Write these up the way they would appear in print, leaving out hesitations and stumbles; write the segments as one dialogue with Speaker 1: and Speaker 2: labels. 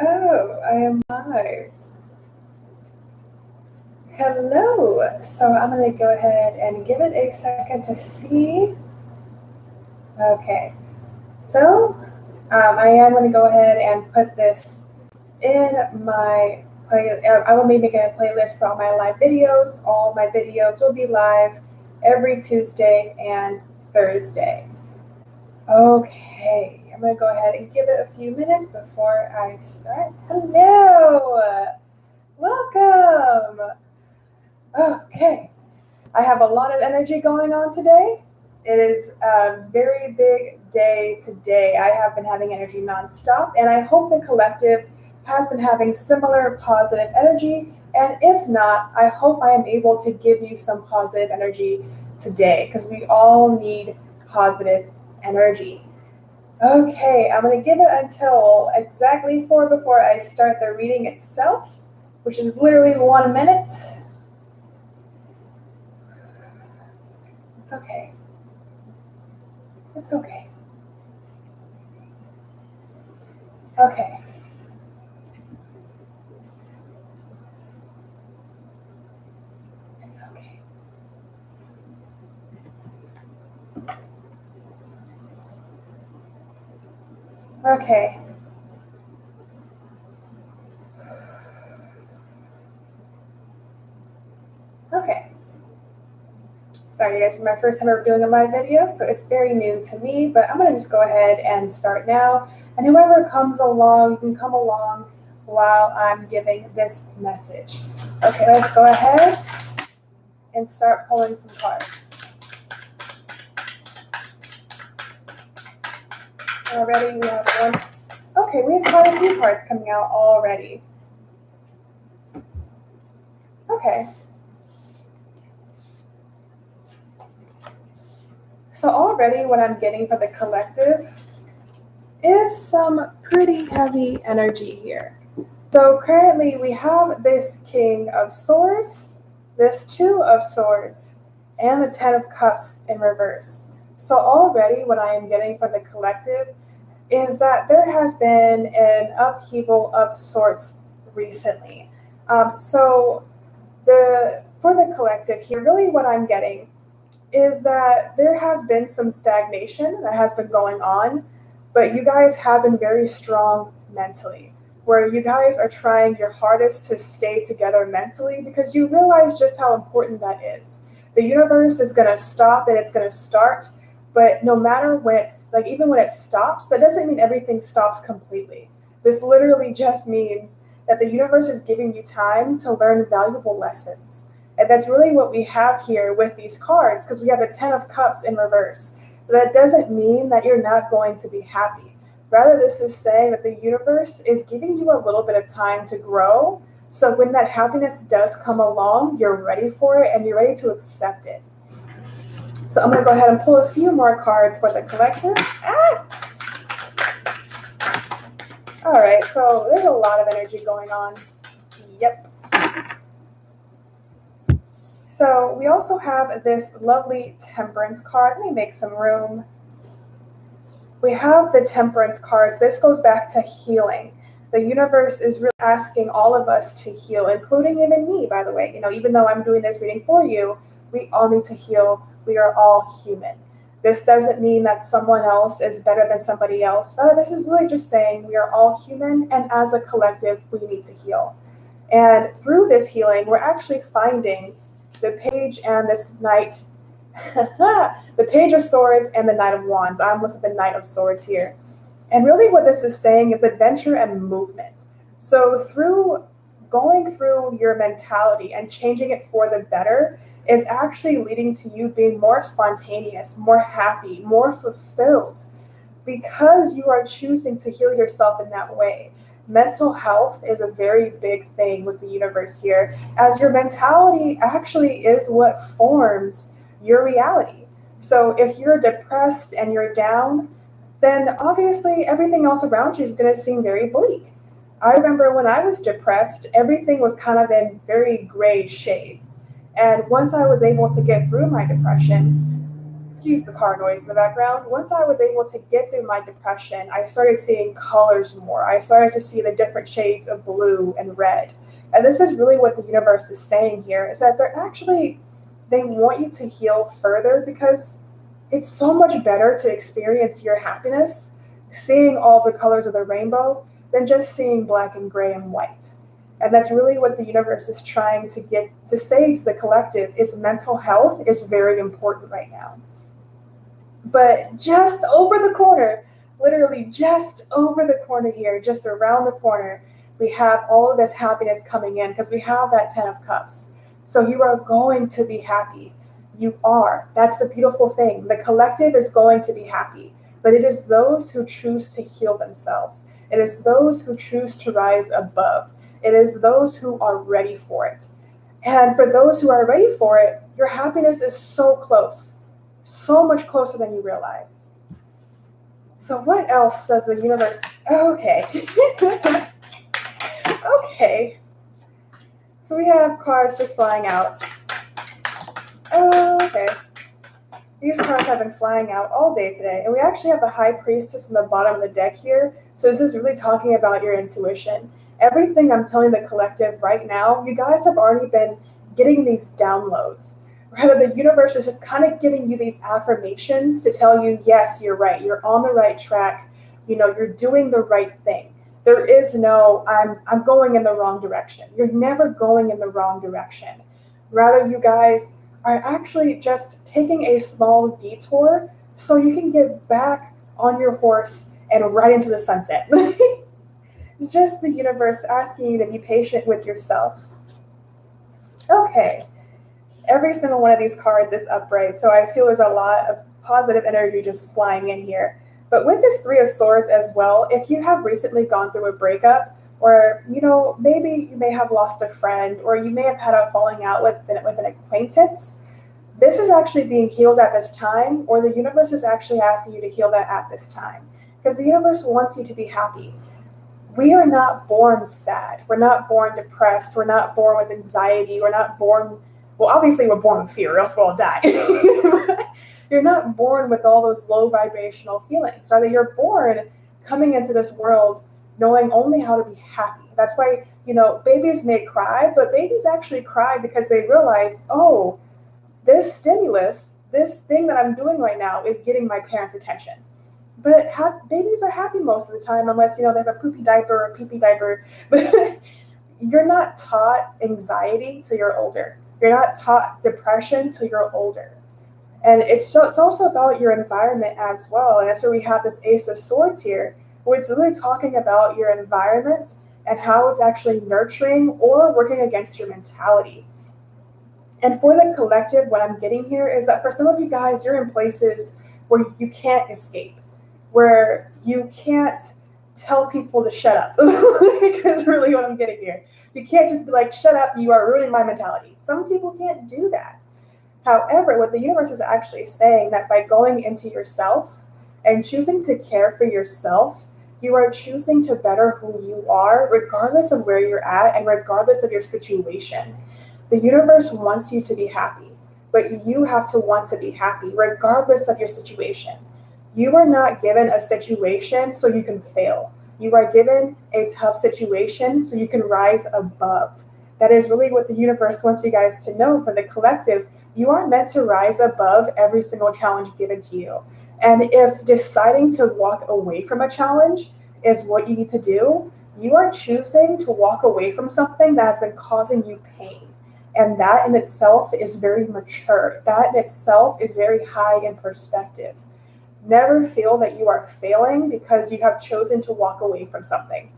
Speaker 1: Oh, I am live. Hello. So I'm going to go ahead and give it a second to see. Okay. So I am going to go ahead and put this in my play. I will be making a playlist for all my live videos. All my videos will be live every Tuesday and Thursday. Okay. I'm going to go ahead and give it a few minutes before I start. Hello. Welcome. Okay, I have a lot of energy going on today. It is a very big day today. I have been having energy nonstop, and I hope the collective has been having similar positive energy. And if not, I hope I am able to give you some positive energy today because we all need positive energy. Okay, I'm going to give it until exactly 4 before I start the reading itself, which is literally 1 minute. It's okay. It's okay. Okay. It's okay. Okay. Okay. Sorry, you guys, for my first time ever doing a live video, so it's very new to me, but I'm going to just go ahead and start now. And whoever comes along, you can come along while I'm giving this message. Okay, let's go ahead and start pulling some cards. Already we have one. Okay, we have quite a few cards coming out already. Okay. So already what I'm getting for the collective is some pretty heavy energy here. So currently we have this King of Swords, this Two of Swords, and the Ten of Cups in reverse. So already what I am getting for the collective is that there has been an upheaval of sorts recently. For the collective here, really what I'm getting is that there has been some stagnation that has been going on, but you guys have been very strong mentally, where you guys are trying your hardest to stay together mentally because you realize just how important that is. The universe is going to stop and it's going to start, but no matter when it's like, even when it stops, that doesn't mean everything stops completely. This literally just means that the universe is giving you time to learn valuable lessons. And that's really what we have here with these cards, because we have the Ten of Cups in reverse. That doesn't mean that you're not going to be happy. Rather, this is saying that the universe is giving you a little bit of time to grow. So when that happiness does come along, you're ready for it and you're ready to accept it. So I'm going to go ahead and pull a few more cards for the collective. All right, so there's a lot of energy going on. Yep. So we also have this lovely Temperance card. Let me make some room. We have the Temperance cards. This goes back to healing. The universe is really asking all of us to heal, including even me, by the way. Even though I'm doing this reading for you, we all need to heal. We are all human. This doesn't mean that someone else is better than somebody else. Rather, this is really just saying we are all human, and as a collective, we need to heal. And through this healing, we're actually finding the Page and this Knight, the Page of Swords and the Knight of Wands. I almost said the Knight of Swords here. And really what this is saying is adventure and movement. So through going through your mentality and changing it for the better is actually leading to you being more spontaneous, more happy, more fulfilled, because you are choosing to heal yourself in that way. Mental health is a very big thing with the universe here, as your mentality actually is what forms your reality. So if you're depressed and you're down, then obviously everything else around you is going to seem very bleak. I remember when I was depressed, everything was kind of in very gray shades. And once I was able to get through my depression, excuse the car noise in the background, once I was able to get through my depression, I started seeing colors more. I started to see the different shades of blue and red. And this is really what the universe is saying here, is that they want you to heal further, because it's so much better to experience your happiness seeing all the colors of the rainbow than just seeing black and gray and white. And that's really what the universe is trying to get to say to the collective, is mental health is very important right now. But just over the corner, literally just over the corner here, just around the corner, we have all of this happiness coming in, because we have that 10 of cups. So you are going to be happy. You are. That's the beautiful thing. The collective is going to be happy, but it is those who choose to heal themselves. It is those who choose to rise above. It is those who are ready for it. And for those who are ready for it, your happiness is so close, so much closer than you realize. So what else does the universe? Okay. Okay. So we have cards just flying out. Okay. These cards have been flying out all day today. And we actually have the High Priestess in the bottom of the deck here. So this is really talking about your intuition. Everything I'm telling the collective right now, you guys have already been getting these downloads. Rather, the universe is just kind of giving you these affirmations to tell you, yes, you're right. You're on the right track. You're doing the right thing. There is no, I'm going in the wrong direction. You're never going in the wrong direction. Rather, you guys are actually just taking a small detour so you can get back on your horse and right into the sunset. It's just the universe asking you to be patient with yourself. Okay. Every single one of these cards is upright, so I feel there's a lot of positive energy just flying in here. But with this Three of Swords as well, if you have recently gone through a breakup, or, maybe you may have lost a friend, or you may have had a falling out with an acquaintance, this is actually being healed at this time, or the universe is actually asking you to heal that at this time. Because the universe wants you to be happy. We are not born sad. We're not born depressed. We're not born with anxiety. We're not born, well, obviously we're born with fear, or else we'll all die. You're not born with all those low vibrational feelings. Rather, you're born coming into this world knowing only how to be happy. That's why, babies may cry, but babies actually cry because they realize, oh, this stimulus, this thing that I'm doing right now is getting my parents' attention. But babies are happy most of the time, unless, they have a poopy diaper or a pee-pee diaper. But you're not taught anxiety till you're older. You're not taught depression till you're older. And it's also about your environment as well. And that's where we have this Ace of Swords here, where it's really talking about your environment and how it's actually nurturing or working against your mentality. And for the collective, what I'm getting here is that for some of you guys, you're in places where you can't escape, where you can't tell people to shut up. Because really what I'm getting here. You can't just be like, shut up, you are ruining my mentality. Some people can't do that. However, what the universe is actually saying, that by going into yourself and choosing to care for yourself, you are choosing to better who you are, regardless of where you're at and regardless of your situation. The universe wants you to be happy, but you have to want to be happy, regardless of your situation. You are not given a situation so you can fail. You are given a tough situation so you can rise above. That is really what the universe wants you guys to know. For the collective, you are meant to rise above every single challenge given to you. And if deciding to walk away from a challenge is what you need to do, you are choosing to walk away from something that has been causing you pain. And that in itself is very mature. That in itself is very high in perspective. Never feel that you are failing because you have chosen to walk away from something.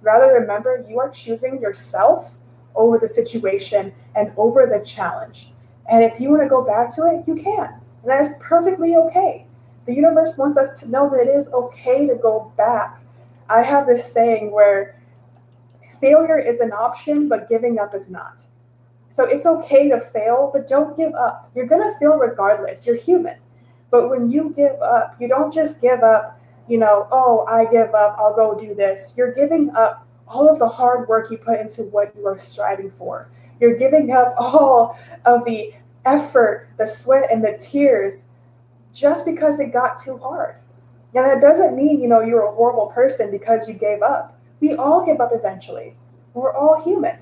Speaker 1: Rather, remember, you are choosing yourself over the situation and over the challenge. And if you want to go back to it, you can. And that is perfectly okay. The universe wants us to know that it is okay to go back. I have this saying where failure is an option, but giving up is not. So it's okay to fail, but don't give up. You're going to fail regardless. You're human. But when you give up, you don't just give up, oh, I give up, I'll go do this. You're giving up all of the hard work you put into what you are striving for. You're giving up all of the effort, the sweat, and the tears just because it got too hard. Now, that doesn't mean, you're a horrible person because you gave up. We all give up eventually. We're all human.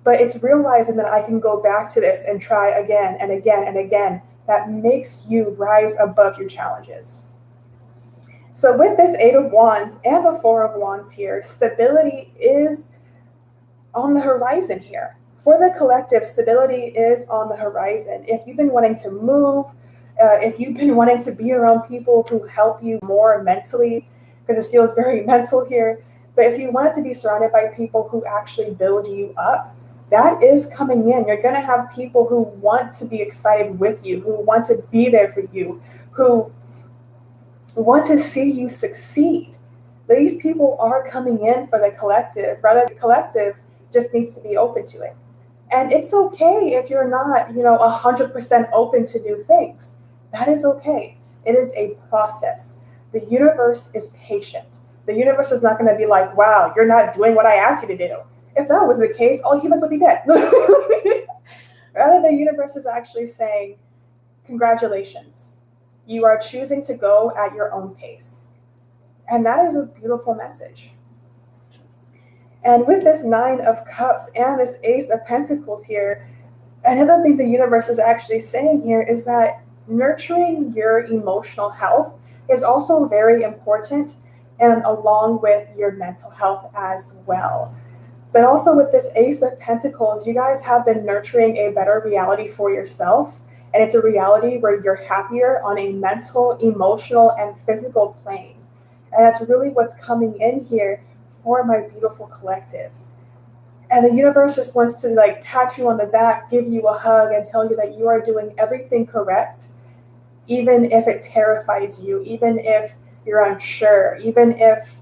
Speaker 1: But it's realizing that I can go back to this and try again and again and again that makes you rise above your challenges. So with this Eight of Wands and the Four of Wands here, stability is on the horizon here. For the collective, stability is on the horizon. If you've been wanting to move, if you've been wanting to be around people who help you more mentally, because this feels very mental here, but if you want to be surrounded by people who actually build you up, that is coming in. You're going to have people who want to be excited with you, who want to be there for you, who want to see you succeed. These people are coming in for the collective. Rather, the collective just needs to be open to it. And it's okay if you're not, 100% open to new things. That is okay. It is a process. The universe is patient. The universe is not going to be like, wow, you're not doing what I asked you to do. If that was the case, all humans would be dead. Rather, the universe is actually saying, congratulations. You are choosing to go at your own pace. And that is a beautiful message. And with this Nine of Cups and this Ace of Pentacles here, another thing the universe is actually saying here is that nurturing your emotional health is also very important, and along with your mental health as well. But also with this Ace of Pentacles, you guys have been nurturing a better reality for yourself. And it's a reality where you're happier on a mental, emotional, and physical plane. And that's really what's coming in here for my beautiful collective. And the universe just wants to pat you on the back, give you a hug, and tell you that you are doing everything correct, even if it terrifies you, even if you're unsure, even if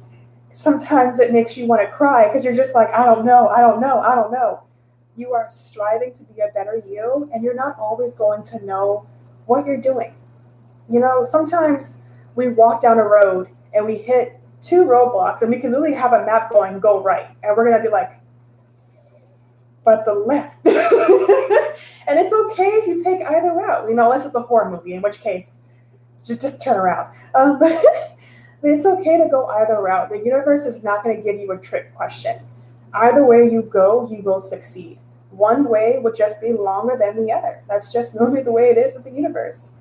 Speaker 1: sometimes it makes you want to cry because you're just like, I don't know. You are striving to be a better you, and you're not always going to know what you're doing. Sometimes we walk down a road and we hit two roadblocks, and we can literally have a map going, go right. And we're going to be like, but the left. And it's okay if you take either route, unless it's a horror movie, in which case, just turn around. But it's okay to go either route. The universe is not going to give you a trick question. Either way you go, you will succeed. One way would just be longer than the other. That's just normally the way it is with the universe.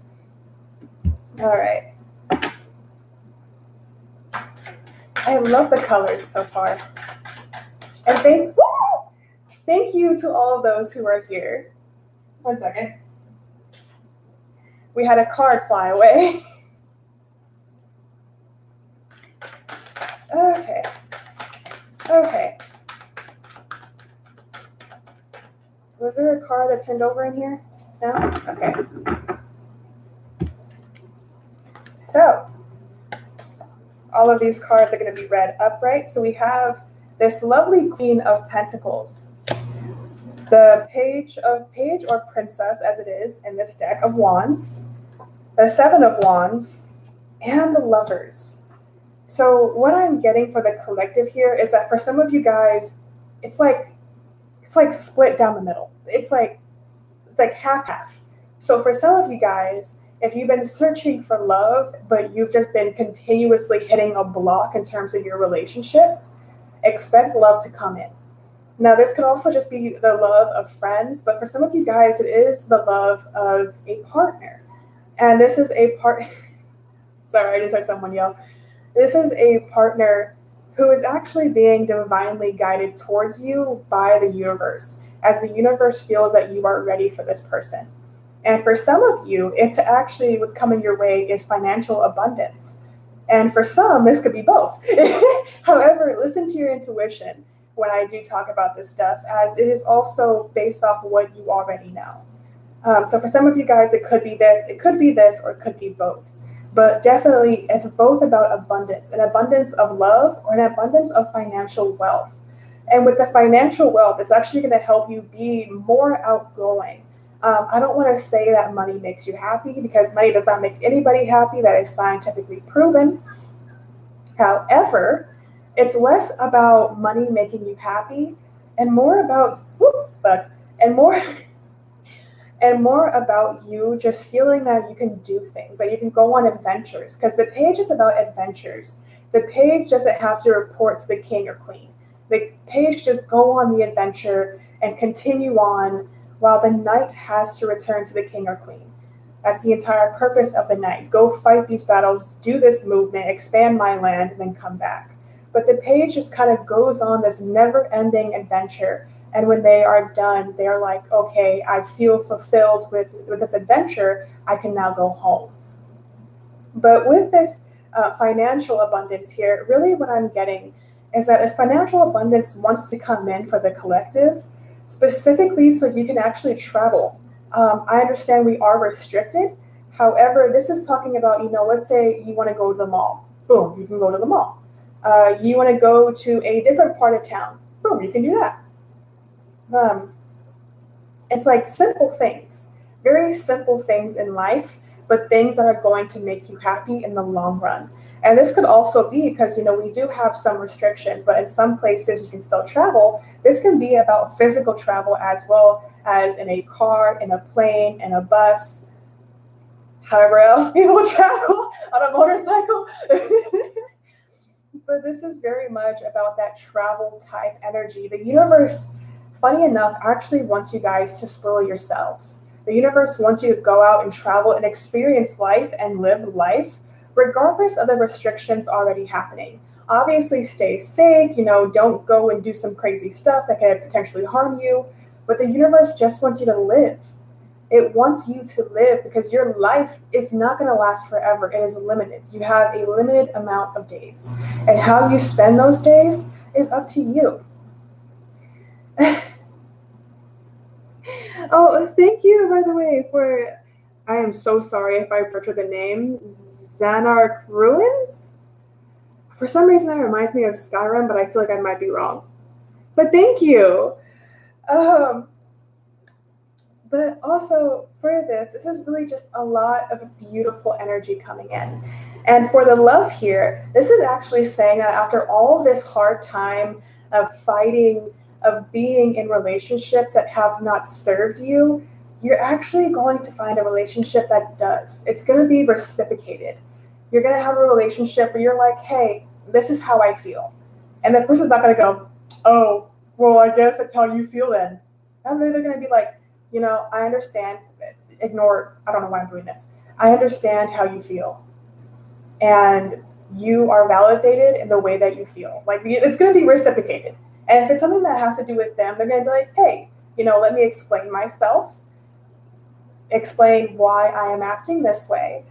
Speaker 1: All right. I love the colors so far. And thank you to all of those who are here. 1 second. We had a card fly away. Okay. Was there a card that turned over in here? No? Okay. So, all of these cards are going to be read upright. So we have this lovely Queen of Pentacles, the Page or Princess, as it is in this deck of Wands, the Seven of Wands, and the Lovers. So what I'm getting for the collective here is that for some of you guys, it's like split down the middle. It's like half. So for some of you guys, if you've been searching for love, but you've just been continuously hitting a block in terms of your relationships, expect love to come in. Now, this could also just be the love of friends, but for some of you guys, it is the love of a partner. And this is a sorry, I just heard someone yell. This is a partner who is actually being divinely guided towards you by the universe, as the universe feels that you are ready for this person. And for some of you, it's actually what's coming your way is financial abundance. And for some, this could be both. However, listen to your intuition when I do talk about this stuff, as it is also based off what you already know. So for some of you guys, it could be this, or it could be both. But definitely, it's both about abundance, an abundance of love or an abundance of financial wealth. And with the financial wealth, it's actually going to help you be more outgoing. I don't want to say that money makes you happy, because money does not make anybody happy. That is scientifically proven. However, it's less about money making you happy and more about and more about you just feeling that you can do things, that you can go on adventures, because the page is about adventures. The page doesn't have to report to the king or queen. The page just go on the adventure and continue on while the knight has to return to the king or queen. That's the entire purpose of the knight. Go fight these battles, do this movement, expand my land, and then come back. But the page just kind of goes on this never-ending adventure. And when they are done, they're like, okay, I feel fulfilled with this adventure. I can now go home. But with this financial abundance here, really what I'm getting is that as financial abundance wants to come in for the collective, specifically so you can actually travel. I understand we are restricted. However, this is talking about, let's say you want to go to the mall. Boom, you can go to the mall. You want to go to a different part of town. Boom, you can do that. It's like simple things, very simple things in life, but things that are going to make you happy in the long run. And this could also be because, we do have some restrictions, but in some places you can still travel. This can be about physical travel as well as in a car, in a plane, in a bus, however else people travel on a motorcycle. But this is very much about that travel type energy. The universe, funny enough, actually wants you guys to spoil yourselves. The universe wants you to go out and travel and experience life and live life, regardless of the restrictions already happening. Obviously, stay safe, don't go and do some crazy stuff that could potentially harm you. But the universe just wants you to live. It wants you to live because your life is not going to last forever. It is limited. You have a limited amount of days. And how you spend those days is up to you. Oh, thank you, by the way, I am so sorry if I butchered the name, Xanark Ruins? For some reason, that reminds me of Skyrim, but I feel like I might be wrong. But thank you. But also for this is really just a lot of beautiful energy coming in. And for the love here, this is actually saying that after all of this hard time of fighting, of being in relationships that have not served you, you're actually going to find a relationship that does. It's going to be reciprocated. You're going to have a relationship where you're like, hey, this is how I feel. And the person's not going to go, oh, well, I guess that's how you feel then. And they're going to be like, I understand. I don't know why I'm doing this. I understand how you feel. And you are validated in the way that you feel. Like, it's going to be reciprocated. And if it's something that has to do with them, they're going to be like, hey, let me explain myself, explain why I am acting this way.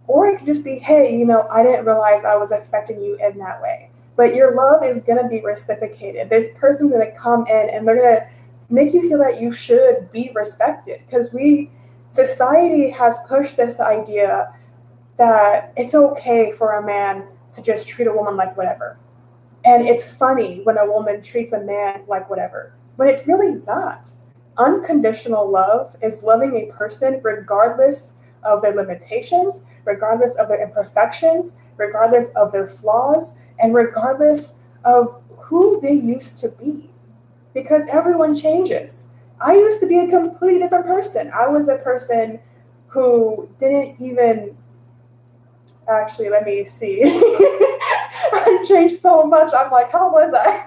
Speaker 1: Or it could just be, hey, I didn't realize I was affecting you in that way. But your love is going to be reciprocated. This person's going to come in and they're going to make you feel that you should be respected. Because society has pushed this idea that it's okay for a man to just treat a woman like whatever. And it's funny when a woman treats a man like whatever, but it's really not. Unconditional love is loving a person regardless of their limitations, regardless of their imperfections, regardless of their flaws, and regardless of who they used to be. Because everyone changes. I used to be a completely different person. I was a person who didn't even, actually, let me see. I've changed so much. I'm like, how was I?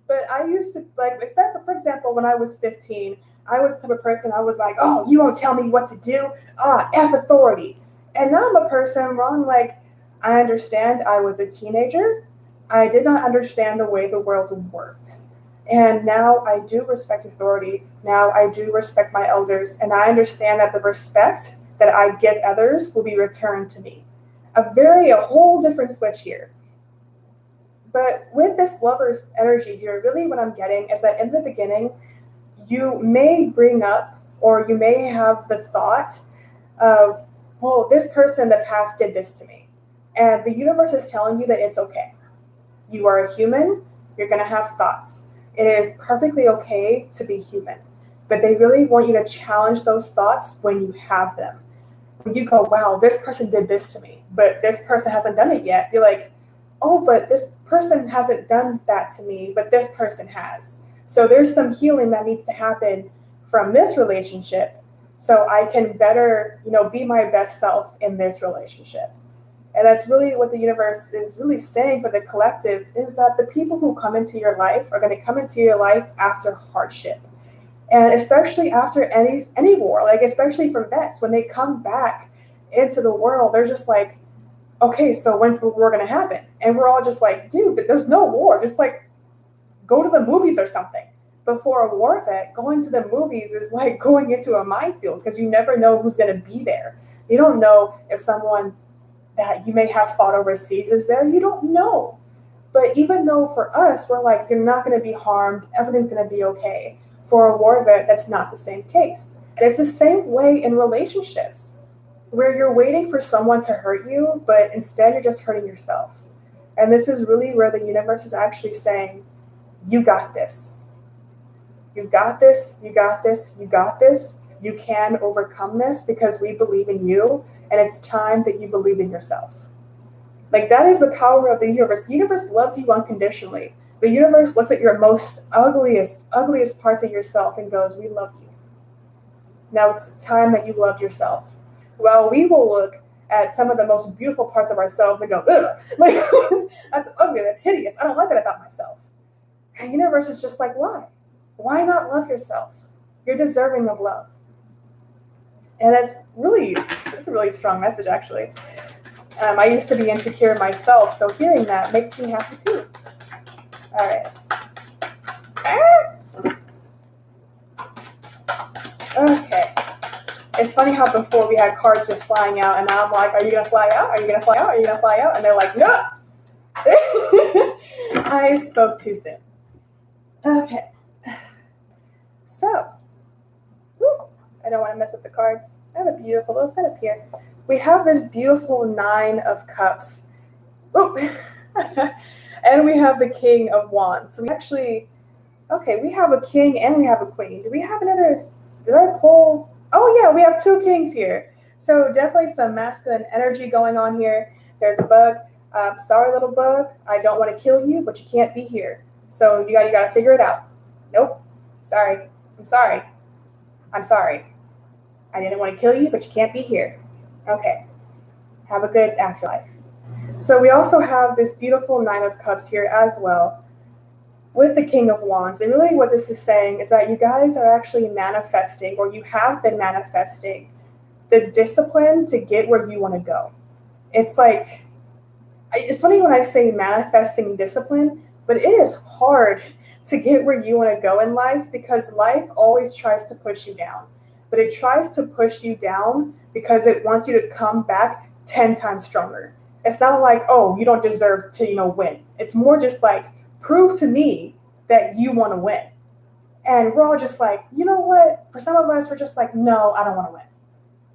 Speaker 1: But I used to, especially, for example, when I was 15, I was the type of person, I was like, oh, you won't tell me what to do? F authority. And now I'm a person where I'm like, I understand I was a teenager. I did not understand the way the world worked. And now I do respect authority. Now I do respect my elders. And I understand that the respect that I give others will be returned to me. A whole different switch here. But with this lover's energy here, really what I'm getting is that in the beginning, you may bring up or you may have the thought of, well, this person in the past did this to me. And the universe is telling you that it's okay. You are a human. You're going to have thoughts. It is perfectly okay to be human. But they really want you to challenge those thoughts when you have them. When you go, wow, this person did this to me, but this person hasn't done it yet. You're like, oh, but this person hasn't done that to me, but this person has. So there's some healing that needs to happen from this relationship so I can better, be my best self in this relationship. And that's really what the universe is really saying for the collective, is that the people who come into your life are going to come into your life after hardship. And especially after any war, like especially for vets, when they come back into the world, they're just like, okay, so when's the war going to happen? And we're all just like, dude, there's no war. Just like go to the movies or something. But for a war vet, going to the movies is like going into a minefield because you never know who's going to be there. You don't know if someone that you may have fought overseas is there. You don't know. But even though for us, we're like, you're not going to be harmed, everything's going to be okay. For a war vet, that's not the same case. And it's the same way in relationships, where you're waiting for someone to hurt you, but instead you're just hurting yourself. And this is really where the universe is actually saying, you got this. You got this, you got this, you got this. You can overcome this because we believe in you, and it's time that you believe in yourself. Like, that is the power of the universe. The universe loves you unconditionally. The universe looks at your most ugliest parts of yourself and goes, we love you. Now it's time that you love yourself. Well, we will look at some of the most beautiful parts of ourselves and go, ugh, like, that's ugly, that's hideous. I don't like that about myself. And the universe is just like, why? Why not love yourself? You're deserving of love. And that's a really strong message, actually. I used to be insecure myself, so hearing that makes me happy too. All right. Okay. It's funny how before we had cards just flying out, and now I'm like, are you going to fly out? Are you going to fly out? Are you going to fly out? And they're like, no. I spoke too soon. Okay. So, I don't want to mess up the cards. I have a beautiful little setup here. We have this beautiful 9 of Cups. And we have the King of Wands. So we have a king and we have a queen. Do we have another? Did I pull? Oh yeah, we have 2 kings here. So definitely some masculine energy going on here. There's a bug. Sorry, little bug. I don't want to kill you, but you can't be here. So you got to figure it out. Nope. Sorry. I'm sorry. I didn't want to kill you, but you can't be here. Okay. Have a good afterlife. So we also have this beautiful 9 of Cups here as well with the King of Wands. And really what this is saying is that you guys are actually manifesting, or you have been manifesting, the discipline to get where you want to go. It's like, it's funny when I say manifesting discipline, but it is hard to get where you want to go in life because life always tries to push you down. But it tries to push you down because it wants you to come back 10 times stronger. It's not like, oh, you don't deserve to, win. It's more just like, prove to me that you want to win. And we're all just like, you know what? For some of us, we're just like, no, I don't want to win.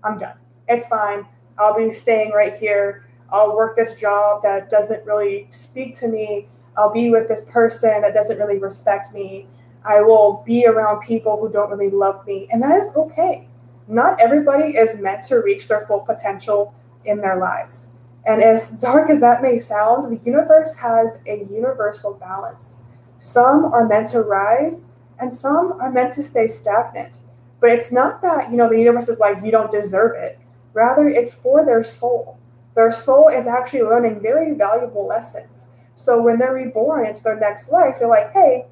Speaker 1: I'm done. It's fine. I'll be staying right here. I'll work this job that doesn't really speak to me. I'll be with this person that doesn't really respect me. I will be around people who don't really love me. And that is okay. Not everybody is meant to reach their full potential in their lives. And as dark as that may sound, the universe has a universal balance. Some are meant to rise and some are meant to stay stagnant. But it's not that, the universe is like, you don't deserve it. Rather, it's for their soul. Their soul is actually learning very valuable lessons. So when they're reborn into their next life, they're like, hey,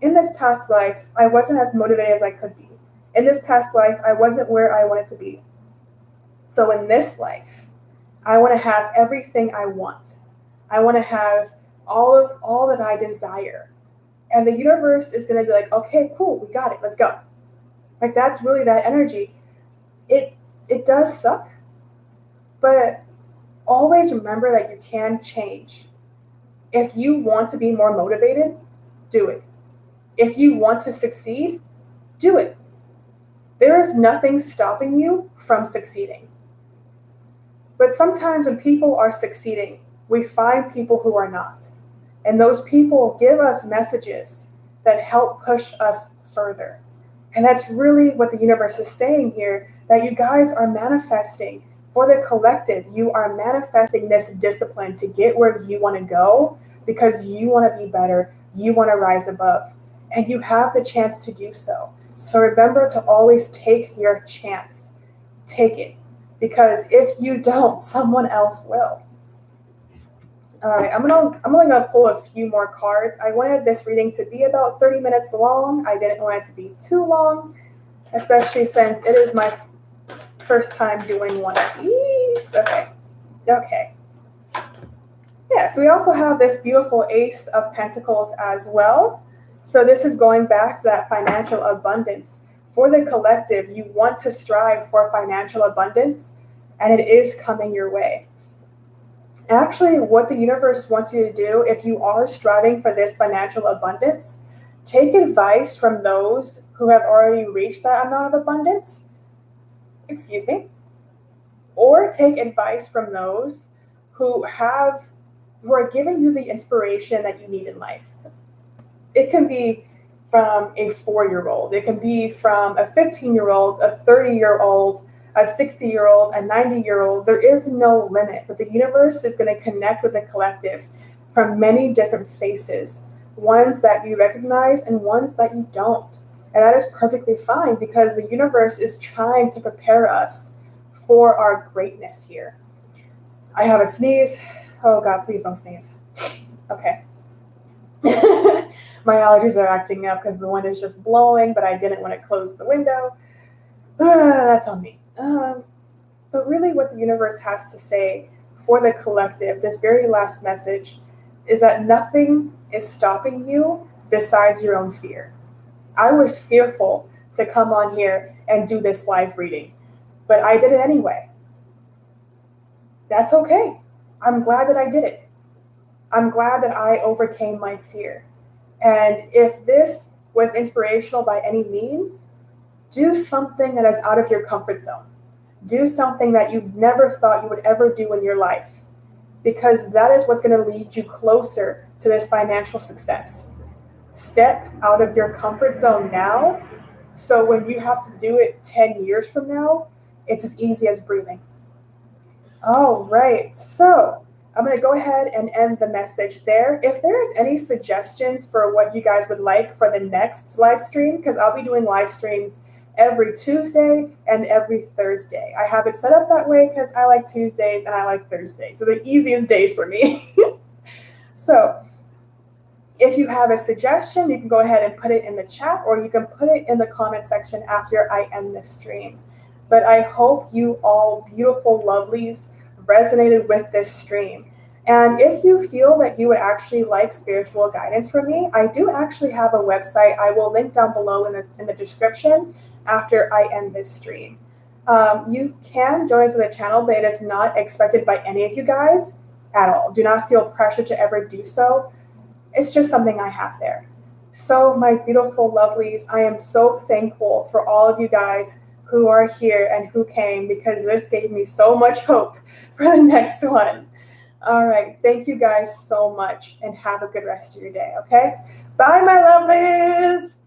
Speaker 1: in this past life, I wasn't as motivated as I could be. In this past life, I wasn't where I wanted to be. So in this life, I want to have everything I want. I want to have all that I desire. And the universe is going to be like, okay, cool, we got it, let's go. Like, that's really that energy. It does suck, but always remember that you can change. If you want to be more motivated, do it. If you want to succeed, do it. There is nothing stopping you from succeeding. But sometimes when people are succeeding, we find people who are not. And those people give us messages that help push us further. And that's really what the universe is saying here, that you guys are manifesting for the collective. You are manifesting this discipline to get where you want to go because you want to be better. You want to rise above. And you have the chance to do so. So remember to always take your chance. Take it. Because if you don't, someone else will. All right, I'm only gonna pull a few more cards. I wanted this reading to be about 30 minutes long. I didn't want it to be too long, especially since it is my first time doing one of these. Okay. Yeah, so we also have this beautiful Ace of Pentacles as well. So this is going back to that financial abundance. For the collective, you want to strive for financial abundance, and it is coming your way. Actually, what the universe wants you to do, if you are striving for this financial abundance, take advice from those who have already reached that amount of abundance. Excuse me. Or take advice from those who are giving you the inspiration that you need in life. It can be from a 4-year-old. It can be from a 15-year-old, a 30-year-old, a 60-year-old, a 90-year-old. There is no limit, but the universe is going to connect with the collective from many different faces, ones that you recognize and ones that you don't. And that is perfectly fine because the universe is trying to prepare us for our greatness here. I have a sneeze. Oh God, please don't sneeze. Okay. My allergies are acting up because the wind is just blowing, but I didn't want to close the window. That's on me. But really what the universe has to say for the collective, this very last message, is that nothing is stopping you besides your own fear. I was fearful to come on here and do this live reading, but I did it anyway. That's okay. I'm glad that I did it. I'm glad that I overcame my fear. And if this was inspirational by any means, do something that is out of your comfort zone. Do something that you never thought you would ever do in your life, because that is what's going to lead you closer to this financial success. Step out of your comfort zone now, so when you have to do it 10 years from now, it's as easy as breathing. All right, so I'm going to go ahead and end the message there. If there is any suggestions for what you guys would like for the next live stream, because I'll be doing live streams every Tuesday and every Thursday. I have it set up that way because I like Tuesdays and I like Thursdays. So the easiest days for me. So if you have a suggestion, you can go ahead and put it in the chat, or you can put it in the comment section after I end this stream. But I hope you all beautiful lovelies resonated with this stream. And if you feel that you would actually like spiritual guidance from me, I do actually have a website. I will link down below in the description after I end this stream. You can donate to the channel, but it is not expected by any of you guys at all. Do not feel pressure to ever do so. It's just something I have there. So my beautiful lovelies, I am so thankful for all of you guys who are here and who came, because this gave me so much hope for the next one. All right. Thank you guys so much, and have a good rest of your day. Okay. Bye, my lovelies.